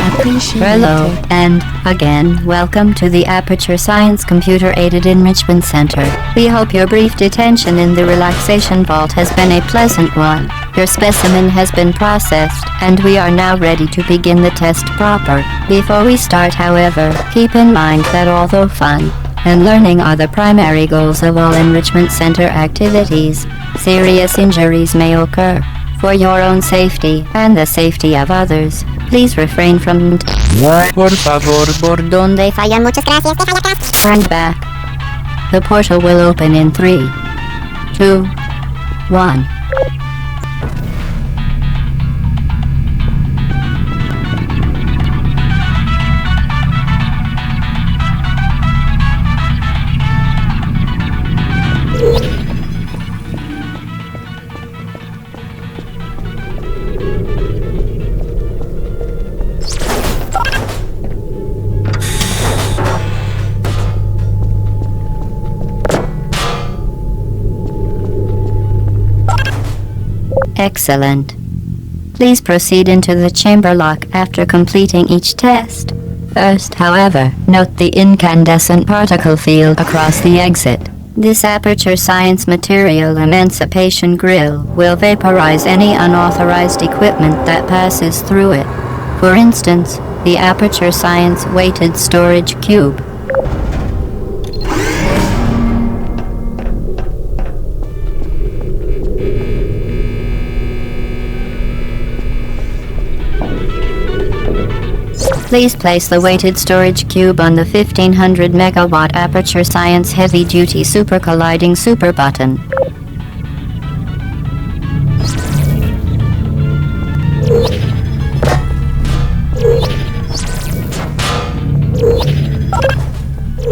Hello, and again, welcome to the Aperture Science Computer Aided Enrichment Center. We hope your brief detention in the relaxation vault has been a pleasant one. Your specimen has been processed, and we are now ready to begin the test proper. Before we start, however, keep in mind that although fun and learning are the primary goals of all enrichment center activities, serious injuries may occur. For your own safety and the safety of others, please refrain from Por favor, por donde Fallan, muchas gracias, déjala acá. turn back. The portal will open in 3, 2, 1. Excellent. Please proceed into the chamber lock after completing each test. First, however, note the incandescent particle field across the exit. This Aperture Science Material Emancipation Grill will vaporize any unauthorized equipment that passes through it. For instance, the Aperture Science Weighted Storage Cube. Please place the weighted storage cube on the 1500 megawatt Aperture Science Heavy Duty Super Colliding Super button.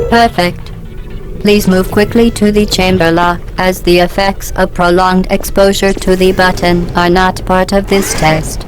Perfect. Please move quickly to the chamber lock, as the effects of prolonged exposure to the button are not part of this test.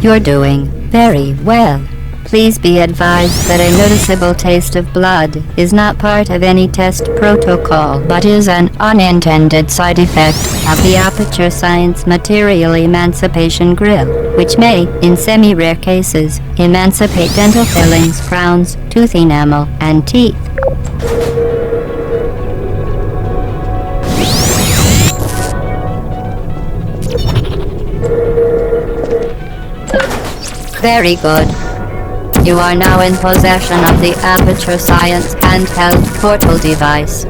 You're doing very well. Please be advised that a noticeable taste of blood is not part of any test protocol, but is an unintended side effect of the Aperture Science Material Emancipation Grill, which may, in semi-rare cases, emancipate dental fillings, crowns, tooth enamel, and teeth. Very good. You are now in possession of the Aperture Science handheld portal device.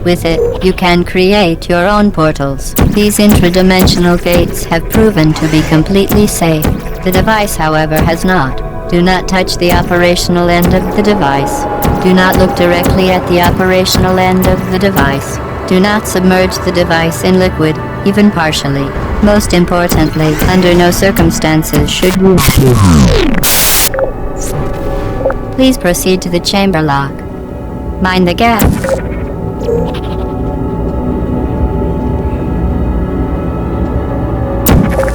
With it, you can create your own portals. These intradimensional gates have proven to be completely safe. The device, however, has not. Do not touch the operational end of the device. Do not look directly at the operational end of the device. Do not submerge the device in liquid, even partially. Most importantly, under no circumstances should you. Please proceed to the chamber lock. Mind the gap.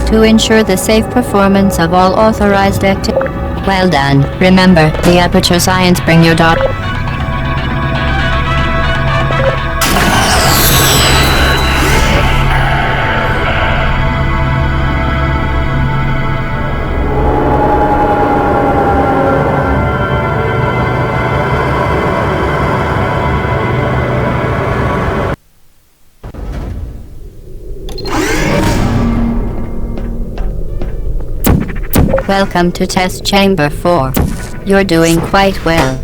To ensure the safe performance of all authorized activities. Well done. Remember, the Aperture Science bring your daughter. Welcome to Test Chamber 4. You're doing quite well.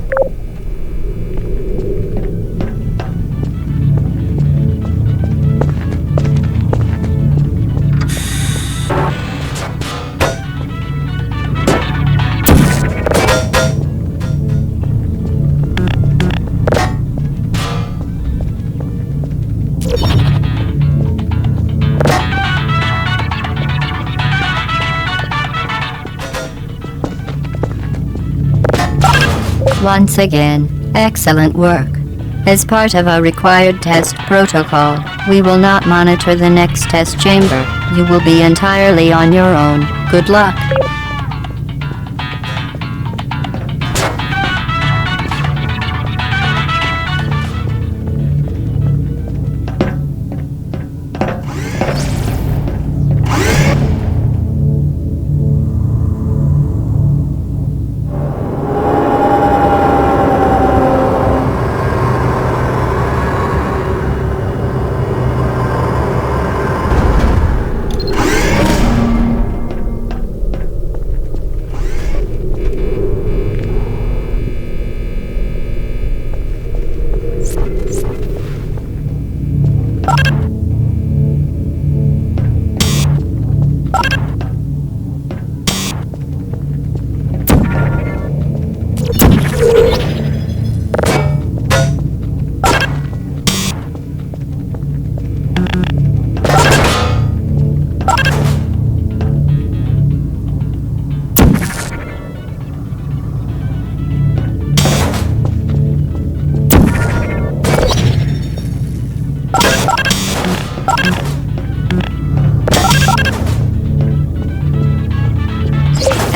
Once again, excellent work. As part of our required test protocol, We will not monitor the next test chamber. You will be entirely on your own. Good luck.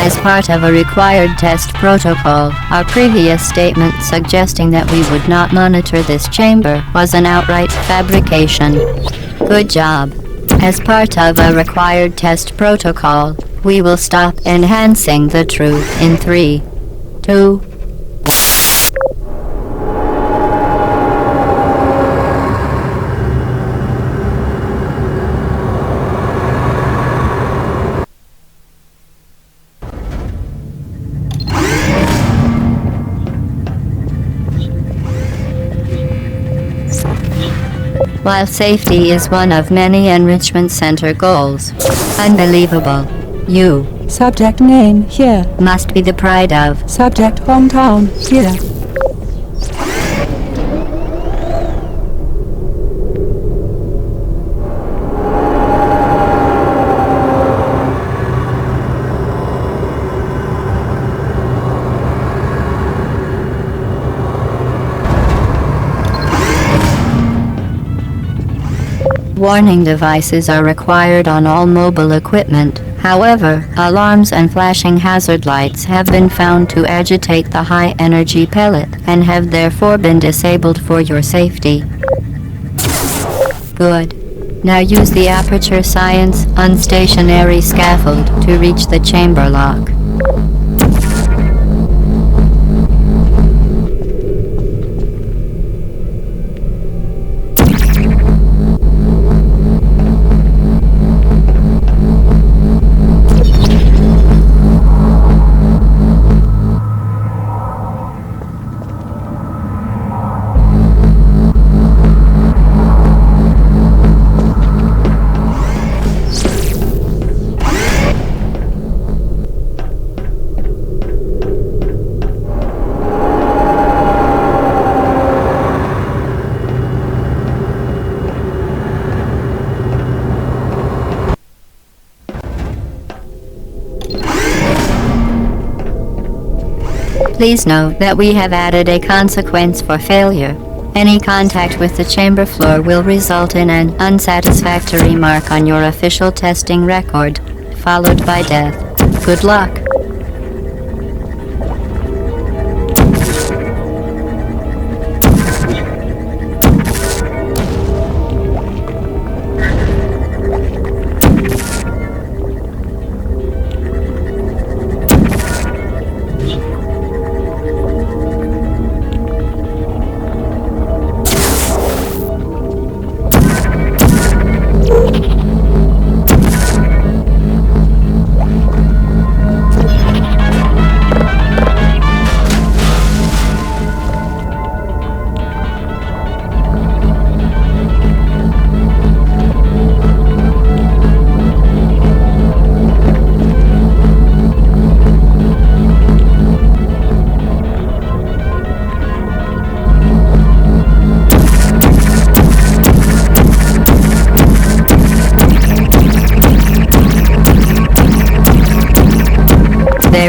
As part of a required test protocol, our previous statement suggesting that we would not monitor this chamber was an outright fabrication. Good job. As part of a required test protocol, we will stop enhancing the truth in 3, 2, while safety is one of many Enrichment Center goals. Unbelievable. You Subject name here. must be the pride of. Subject hometown here. Warning devices are required on all mobile equipment. However, alarms and flashing hazard lights have been found to agitate the high-energy pellet and have therefore been disabled for your safety. Good. Now use the Aperture Science unstationary scaffold to reach the chamber lock. Please note that we have added a consequence for failure. Any contact with the chamber floor will result in an unsatisfactory mark on your official testing record, followed by death. Good luck.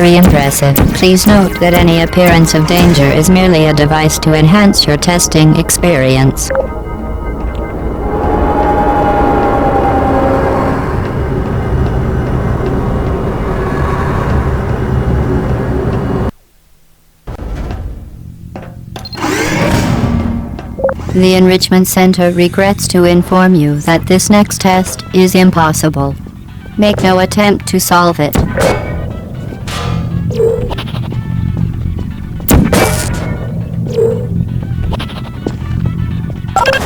Very impressive. Please note that any appearance of danger is merely a device to enhance your testing experience. The Enrichment Center regrets to inform you that this next test is impossible. Make no attempt to solve it.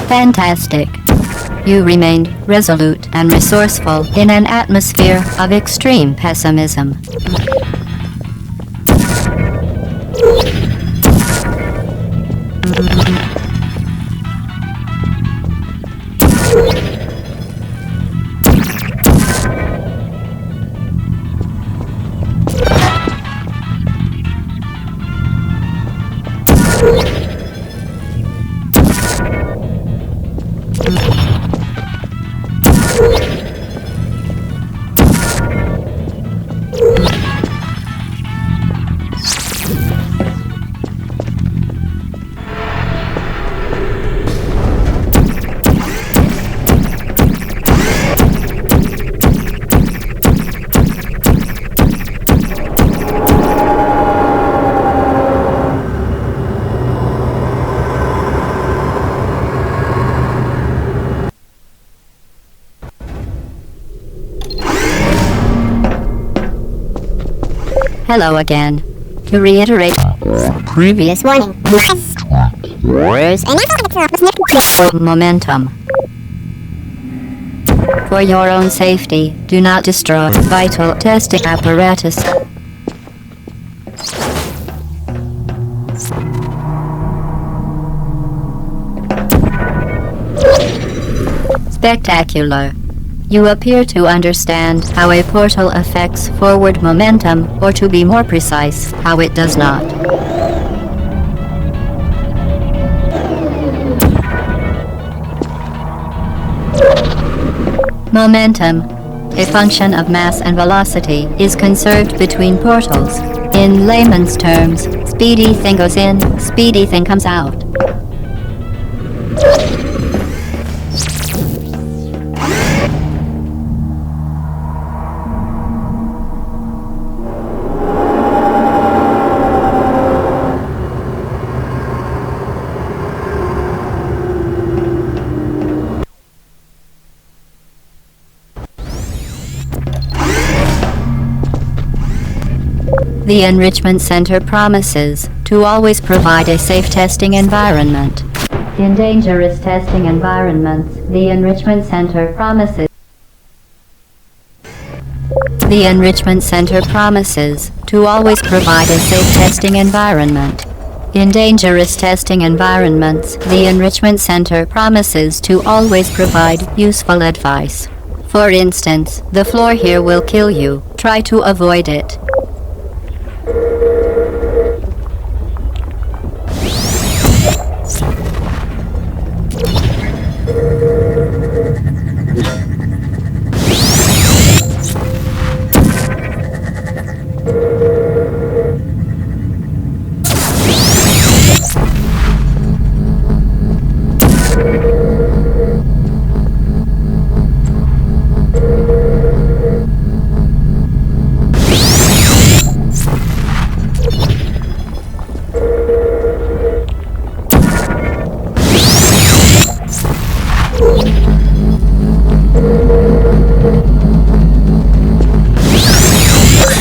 Fantastic. You remained resolute and resourceful in an atmosphere of extreme pessimism. Hello again. To reiterate previous warning, momentum. For your own safety, do not destroy vital testing apparatus. Spectacular. You appear to understand how a portal affects forward momentum, or to be more precise, how it does not. Momentum, a function of mass and velocity, is conserved between portals. In layman's terms, speedy thing goes in, speedy thing comes out. The Enrichment Center promises to always provide a safe testing environment. In dangerous testing environments, the Enrichment Center promises to always provide a safe testing environment. In dangerous testing environments, the Enrichment Center promises to always provide useful advice. For instance, the floor here will kill you. Try to avoid it.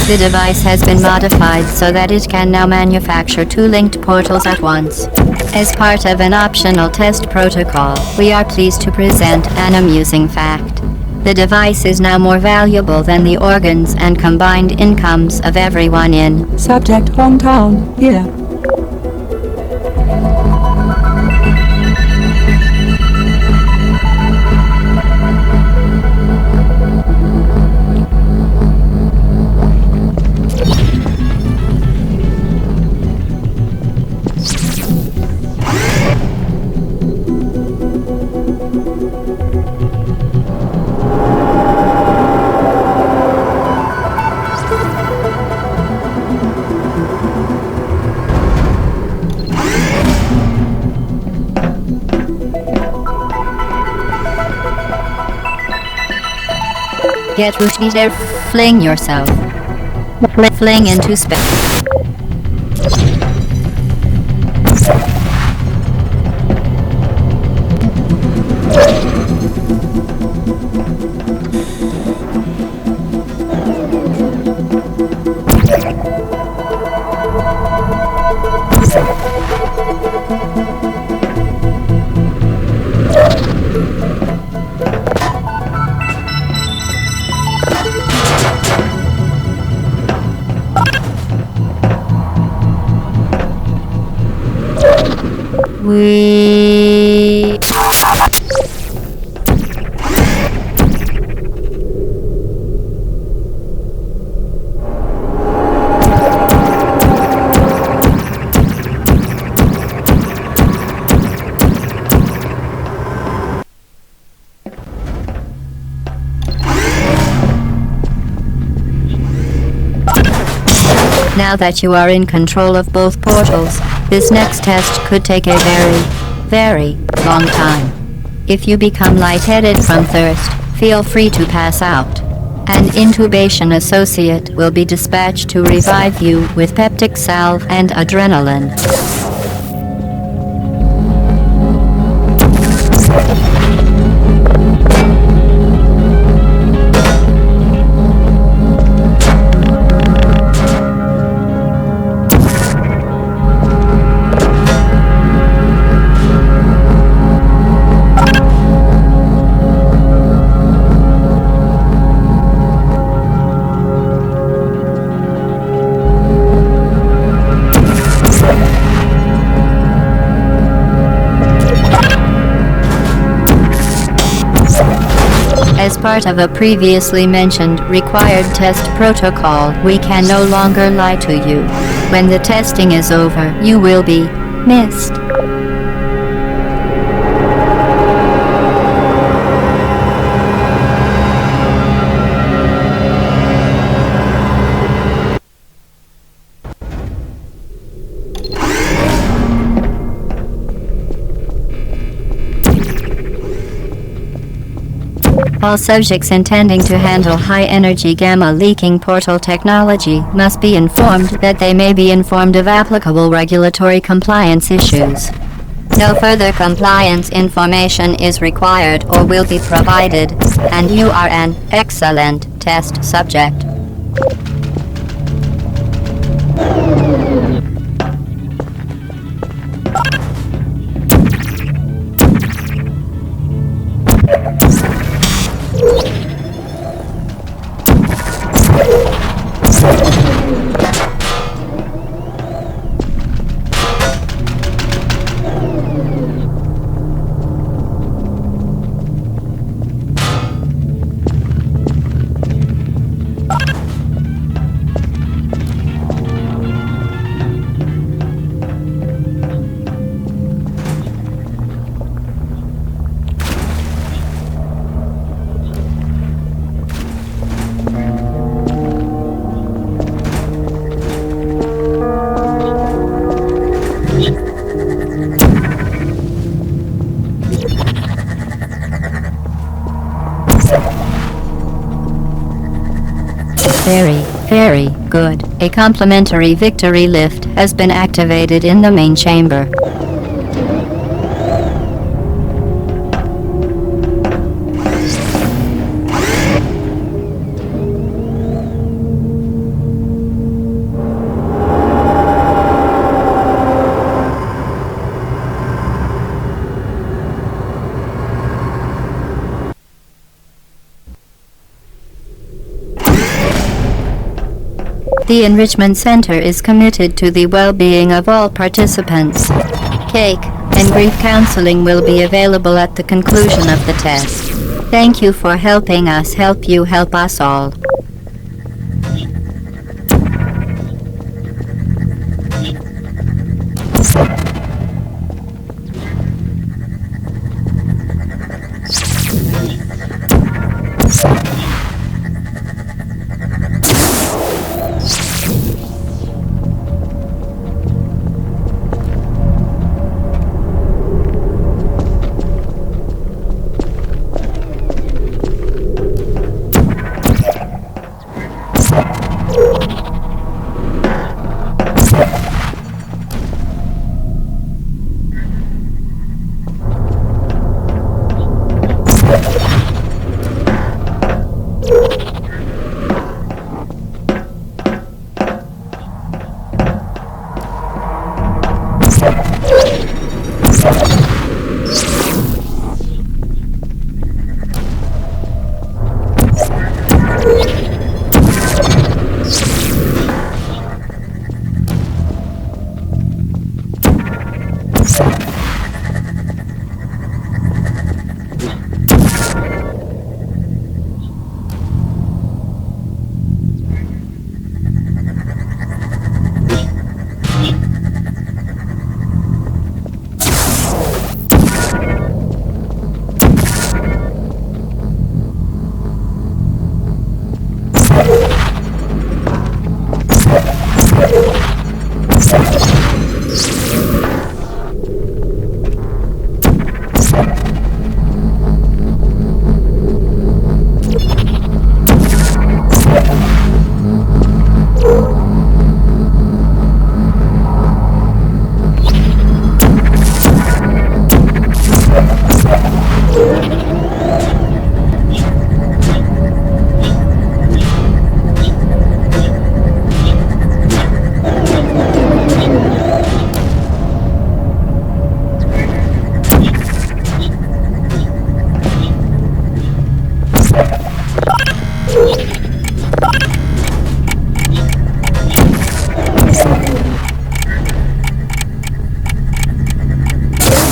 The device has been modified so that it can now manufacture two linked portals at once. As part of an optional test protocol, we are pleased to present an amusing fact. The device is now more valuable than the organs and combined incomes of everyone in Subject hometown, here. Get Rushdi there. Fling yourself. Fling into space. We... Now that you are in control of both portals, this next test could take a very long time. If you become lightheaded from thirst, feel free to pass out. An intubation associate will be dispatched to revive you with peptic salve and adrenaline. As part of a previously mentioned required test protocol, we can no longer lie to you. When the testing is over, you will be missed. All subjects intending to handle high-energy gamma-leaking portal technology must be informed that they may be informed of applicable regulatory compliance issues. No further compliance information is required or will be provided, and you are an excellent test subject. Very good. A complimentary victory lift has been activated in the main chamber. The Enrichment Center is committed to the well-being of all participants. Cake and grief counseling will be available at the conclusion of the test. Thank you for helping us help you help us all.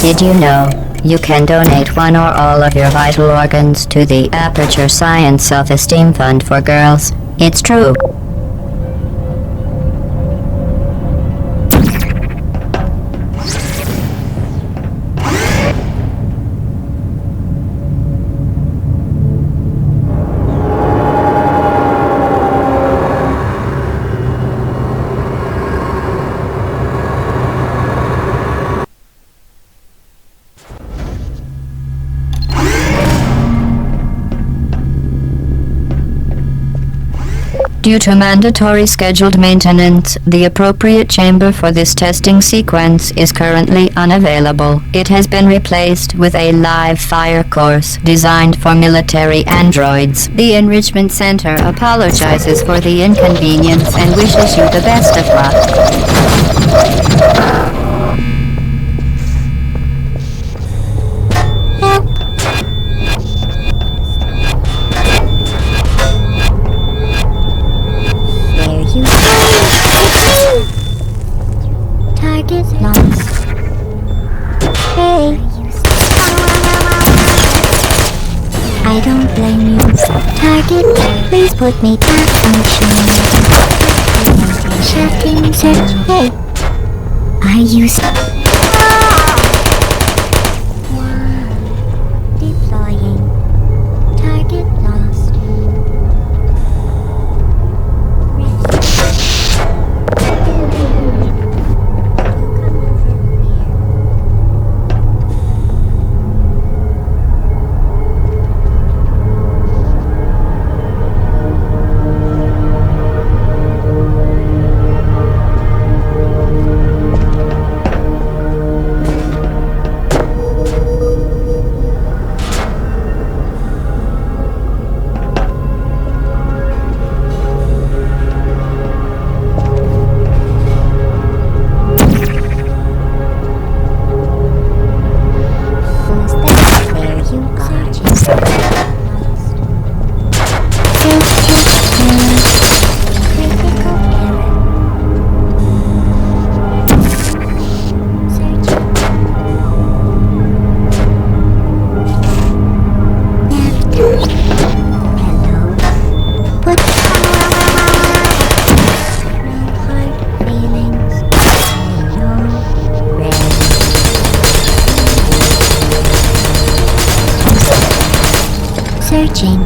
Did you know you can donate one or all of your vital organs to the Aperture Science Self-Esteem Fund for Girls? It's true. Due to mandatory scheduled maintenance, the appropriate chamber for this testing sequence is currently unavailable. It has been replaced with a live fire course designed for military androids. The Enrichment Center apologizes for the inconvenience and wishes you the best of luck. Target lost. Hey. I don't blame you. Target, please put me back functioning. Shifting search. Hey. Are you deploying. Target lost. Searching.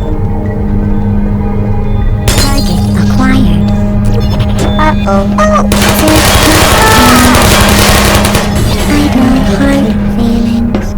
Target acquired. Uh-oh. I don't hurt feelings.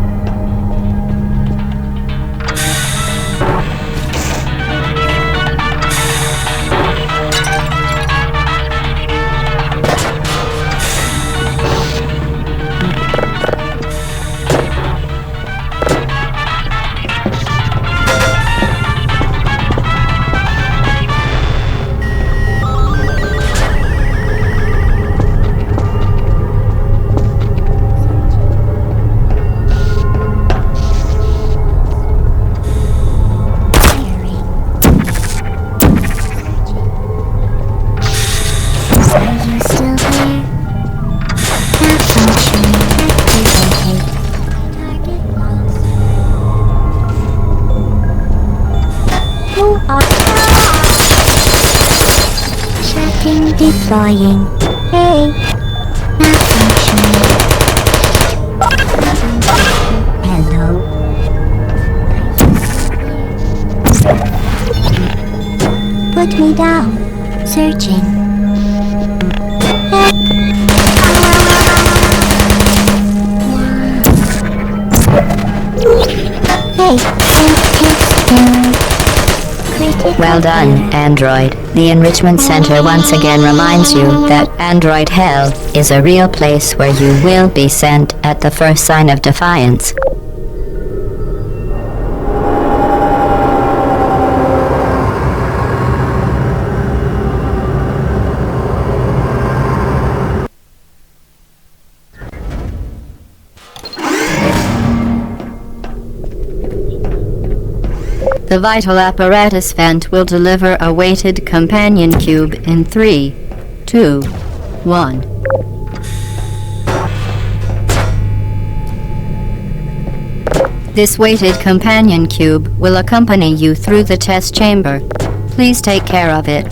Checking deploying. Hey. Not functioning. Hello. Put me down. Searching. Hey. Well done, Android. The Enrichment Center once again reminds you that Android Hell is a real place where you will be sent at the first sign of defiance. The vital apparatus vent will deliver a weighted companion cube in 3, 2, 1. This weighted companion cube will accompany you through the test chamber. Please take care of it.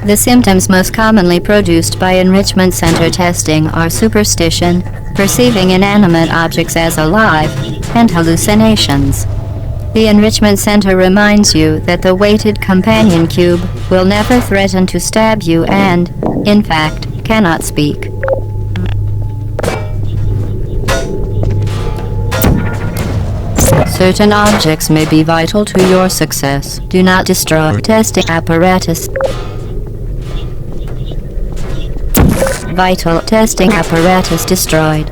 The symptoms most commonly produced by enrichment center testing are superstition, perceiving inanimate objects as alive, and hallucinations. The enrichment center reminds you that the weighted companion cube will never threaten to stab you and, in fact, cannot speak. Certain objects may be vital to your success. Do not destroy testing apparatus. Vital testing apparatus destroyed.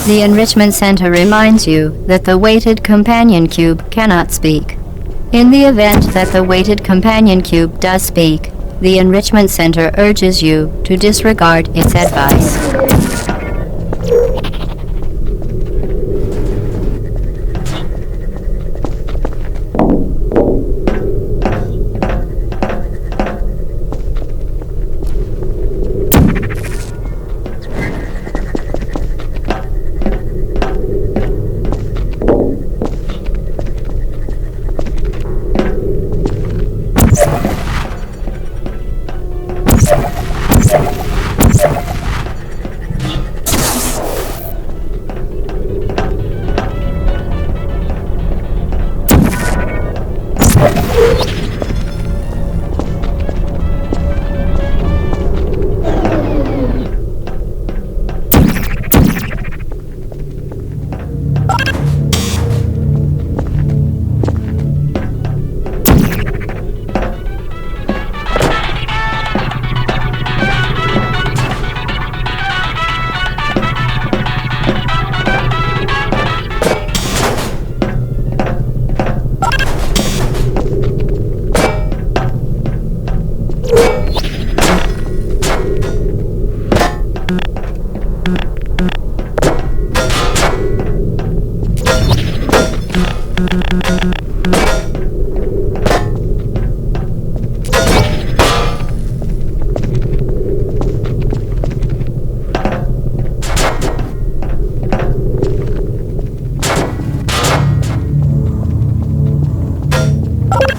The enrichment center reminds you that the weighted companion cube cannot speak. In the event that the weighted companion cube does speak, the enrichment center urges you to disregard its advice.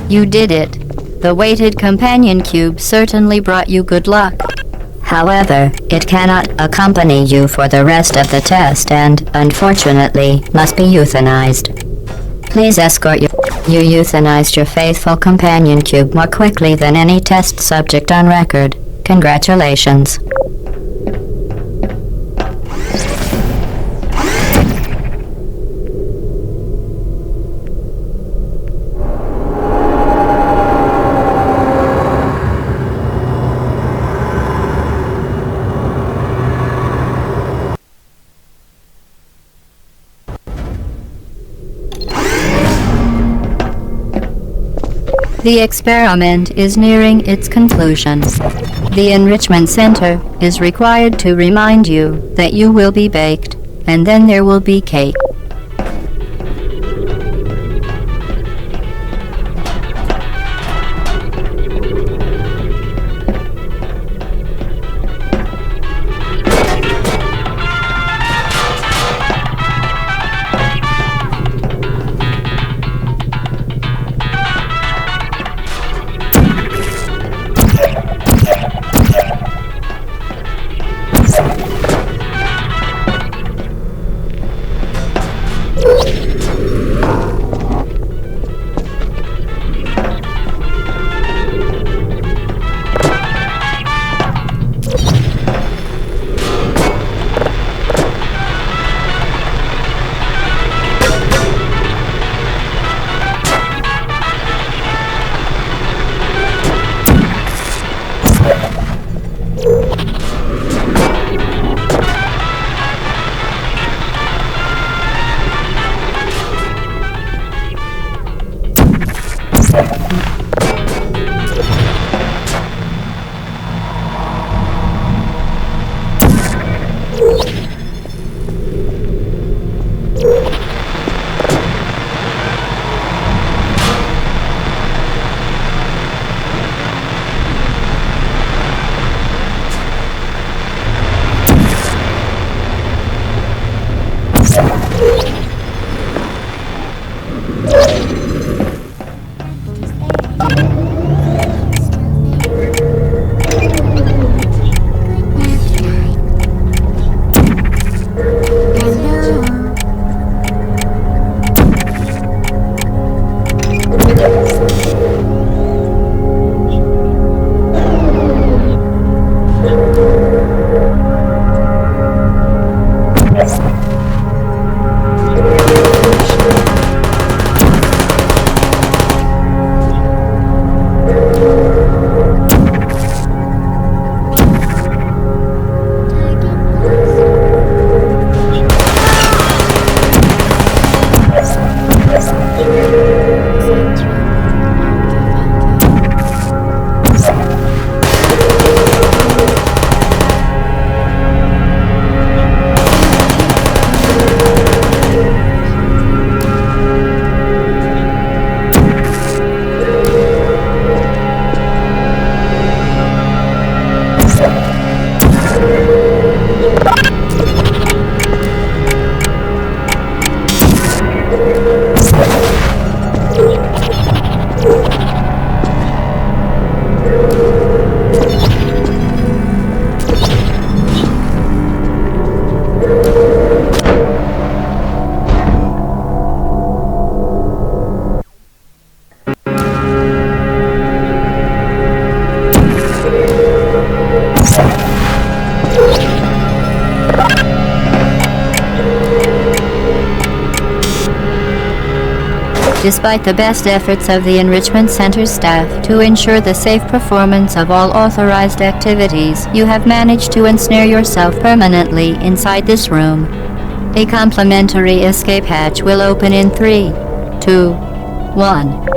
You did it. The weighted companion cube certainly brought you good luck. However, it cannot accompany you for the rest of the test and, unfortunately, must be euthanized. Please escort you. You euthanized your faithful companion cube more quickly than any test subject on record. Congratulations. The experiment is nearing its conclusion. The Enrichment Center is required to remind you that you will be baked, and then there will be cake. Despite the best efforts of the Enrichment Center's staff to ensure the safe performance of all authorized activities, you have managed to ensnare yourself permanently inside this room. A complimentary escape hatch will open in 3, 2, 1.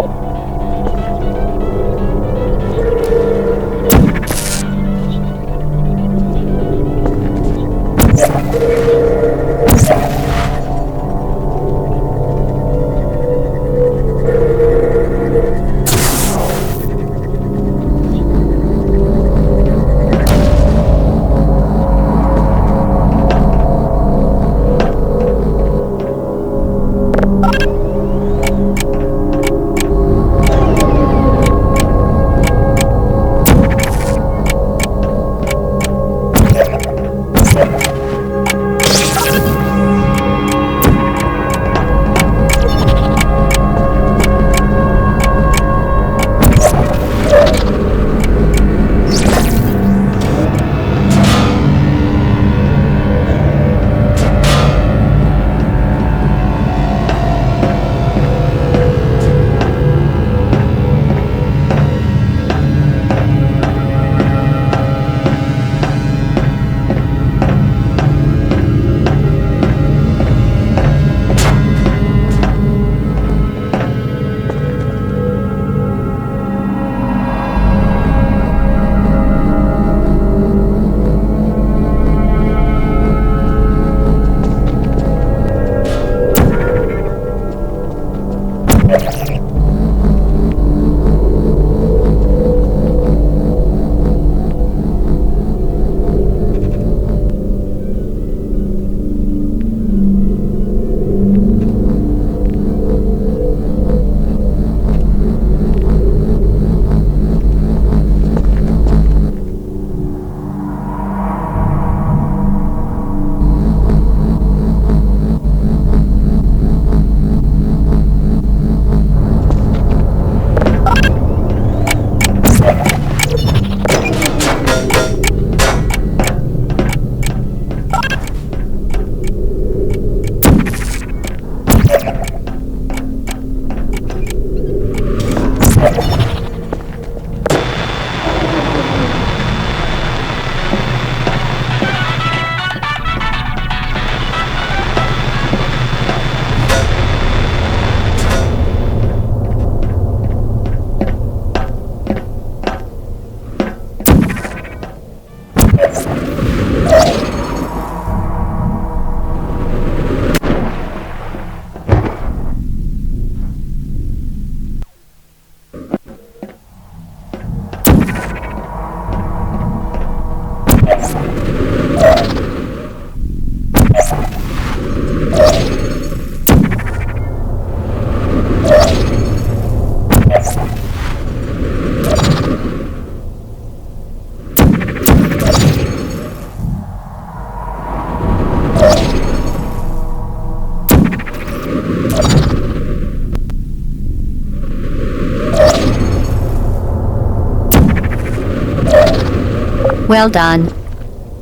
Well done.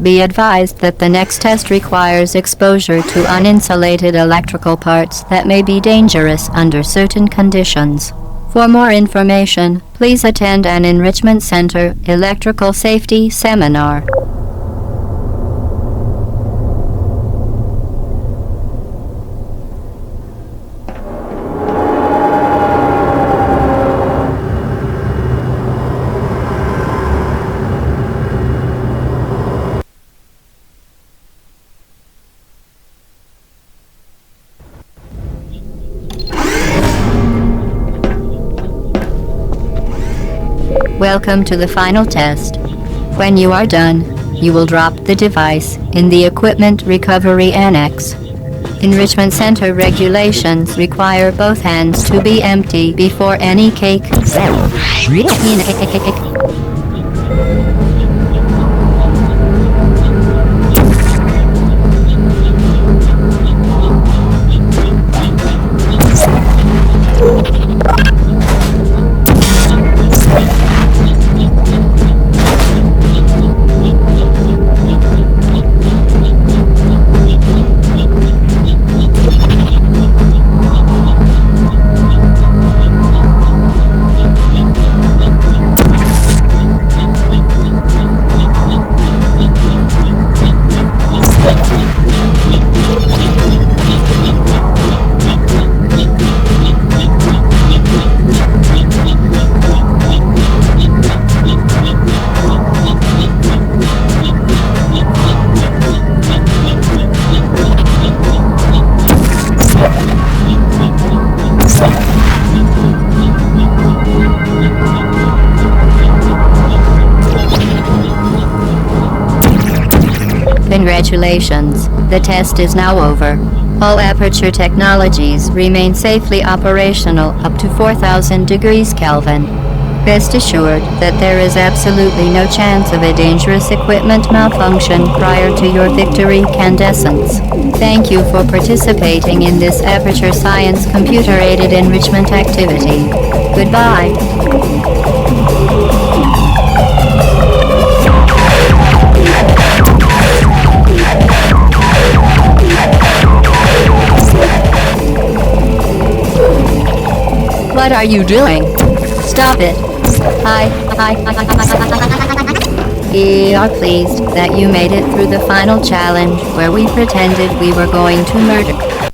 Be advised that the next test requires exposure to uninsulated electrical parts that may be dangerous under certain conditions. For more information, please attend an Enrichment Center electrical safety seminar. Welcome to the final test. When you are done, you will drop the device in the Equipment Recovery Annex. Enrichment Center regulations require both hands to be empty before any cake. Congratulations, the test is now over. All Aperture technologies remain safely operational up to 4000 degrees Kelvin. Rest assured that there is absolutely no chance of a dangerous equipment malfunction prior to your victory candescence. Thank you for participating in this Aperture Science computer-aided enrichment activity. Goodbye. What are you doing? Stop it. We are pleased that you made it through the final challenge where we pretended we were going to murder